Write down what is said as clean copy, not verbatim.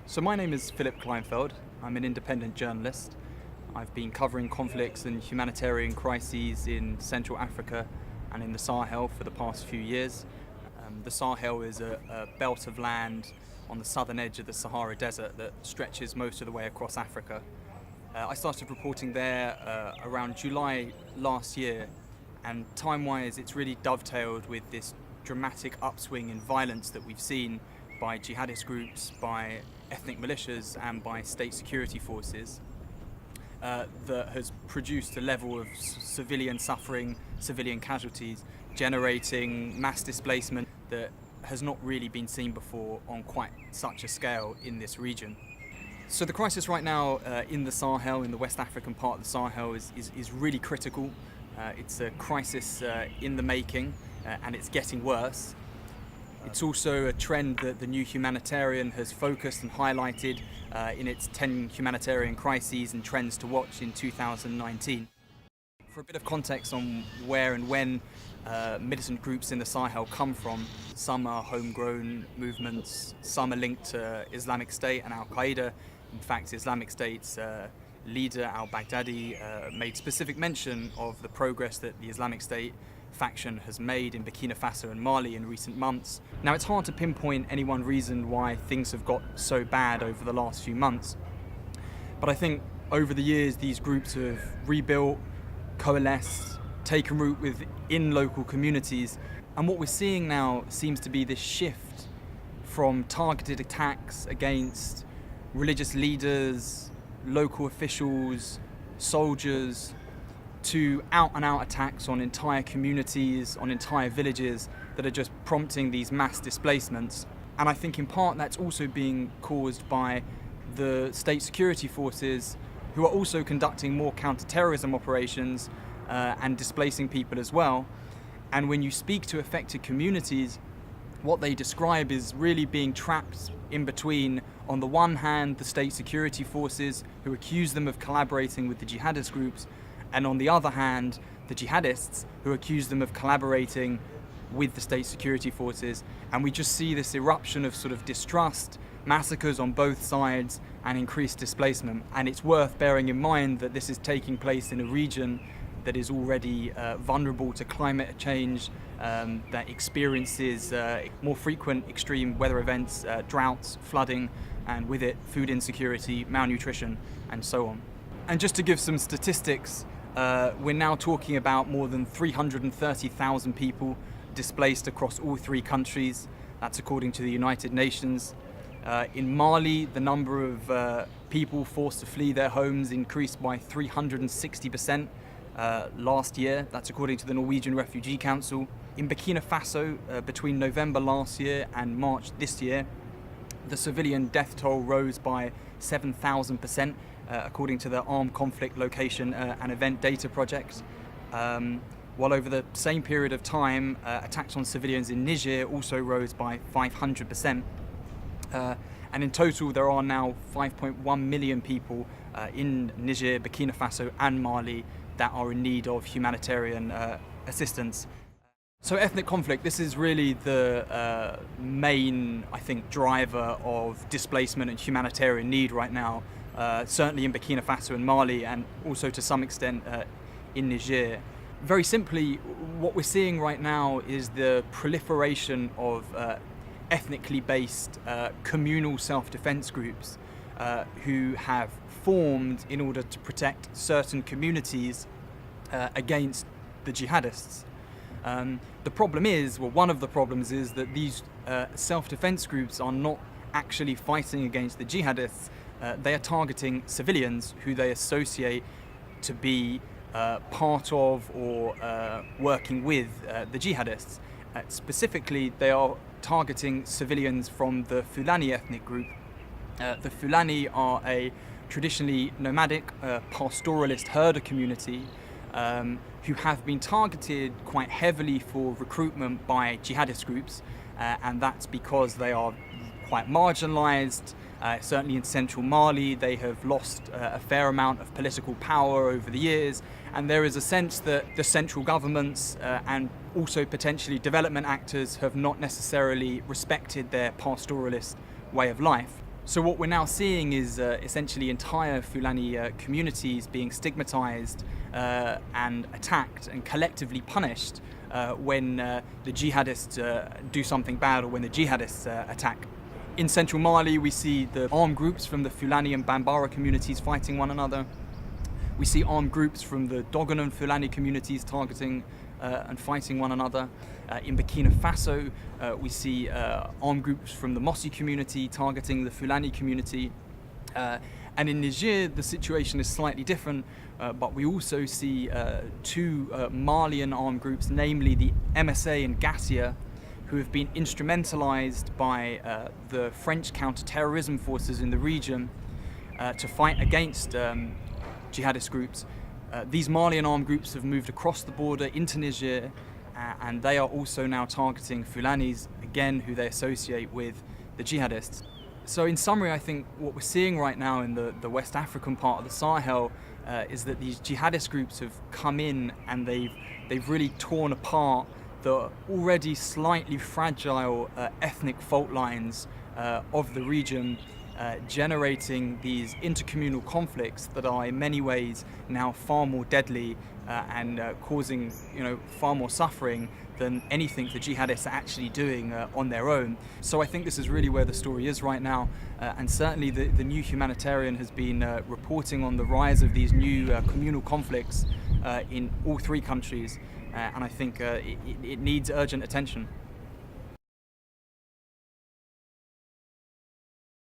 So my name is Philip Kleinfeld. I'm an independent journalist. I've been covering conflicts and humanitarian crises in Central Africa and in the Sahel for the past few years. The Sahel is a belt of land on the southern edge of the Sahara Desert that stretches most of the way across Africa. I started reporting there around July last year, and time-wise it's really dovetailed with this dramatic upswing in violence that we've seen by jihadist groups, by ethnic militias and by state security forces that has produced a level of civilian suffering, civilian casualties, generating mass displacement that has not really been seen before on quite such a scale in this region. So the crisis right now in the Sahel, in the West African part of the Sahel, is really critical. It's a crisis in the making, and it's getting worse. It's also a trend that the new Humanitarian has focused and highlighted in its 10 humanitarian crises and trends to watch in 2019. For a bit of context on where and when militant groups in the Sahel come from, some are homegrown movements, some are linked to Islamic State and Al-Qaeda. In fact, Islamic State's leader al-Baghdadi made specific mention of the progress that the Islamic State faction has made in Burkina Faso and Mali in recent months. Now, it's hard to pinpoint any one reason why things have got so bad over the last few months, but I think over the years these groups have rebuilt, coalesced, taken root within local communities, and what we're seeing now seems to be this shift from targeted attacks against religious leaders, local officials, soldiers, to out-and-out attacks on entire communities, on entire villages that are just prompting these mass displacements. And I think in part that's also being caused by the state security forces, who are also conducting more counter-terrorism operations and displacing people as well. And when you speak to affected communities, what they describe is really being trapped in between, on the one hand, the state security forces who accuse them of collaborating with the jihadist groups, and on the other hand, the jihadists who accuse them of collaborating with the state security forces. And we just see this eruption of sort of distrust, massacres on both sides, and increased displacement. And it's worth bearing in mind that this is taking place in a region that is already vulnerable to climate change, that experiences more frequent extreme weather events, droughts, flooding, and with it food insecurity, malnutrition, and so on. And just to give some statistics, we're now talking about more than 330,000 people displaced across all three countries. That's according to the United Nations. In Mali, the number of people forced to flee their homes increased by 360% last year. That's according to the Norwegian Refugee Council. In Burkina Faso, between November last year and March this year, the civilian death toll rose by 7,000%. According to the Armed Conflict Location and Event Data Project. While over the same period of time, attacks on civilians in Niger also rose by 500%. And in total, there are now 5.1 million people in Niger, Burkina Faso and Mali that are in need of humanitarian assistance. So ethnic conflict, this is really the main, I think, driver of displacement and humanitarian need right now. Certainly in Burkina Faso and Mali, and also to some extent in Niger. Very simply, what we're seeing right now is the proliferation of ethnically based communal self-defense groups who have formed in order to protect certain communities against the jihadists. The problem is, well, one of the problems is that these self-defense groups are not actually fighting against the jihadists. They are targeting civilians who they associate to be part of or working with the jihadists. Specifically, they are targeting civilians from the Fulani ethnic group. The Fulani are a traditionally nomadic, pastoralist herder community who have been targeted quite heavily for recruitment by jihadist groups, and that's because they are quite marginalized. Certainly in central Mali, they have lost a fair amount of political power over the years, and there is a sense that the central governments and also potentially development actors have not necessarily respected their pastoralist way of life. So what we're now seeing is essentially entire Fulani communities being stigmatized and attacked and collectively punished when the jihadists do something bad, or when the jihadists attack. In central Mali, we see the armed groups from the Fulani and Bambara communities fighting one another. We see armed groups from the Dogon and Fulani communities targeting and fighting one another. In Burkina Faso, we see armed groups from the Mossi community targeting the Fulani community. And in Niger, the situation is slightly different, but we also see two Malian armed groups, namely the MSA and Gassia, who have been instrumentalized by the French counter-terrorism forces in the region to fight against jihadist groups. These Malian armed groups have moved across the border into Niger, and they are also now targeting Fulanis, again, who they associate with the jihadists. So in summary, I think what we're seeing right now in the West African part of the Sahel is that these jihadist groups have come in and they've really torn apart the already slightly fragile ethnic fault lines of the region, generating these intercommunal conflicts that are in many ways now far more deadly and causing far more suffering than anything the jihadists are actually doing on their own. So I think this is really where the story is right now, and certainly the new Humanitarian has been reporting on the rise of these new communal conflicts in all three countries, and I think it needs urgent attention.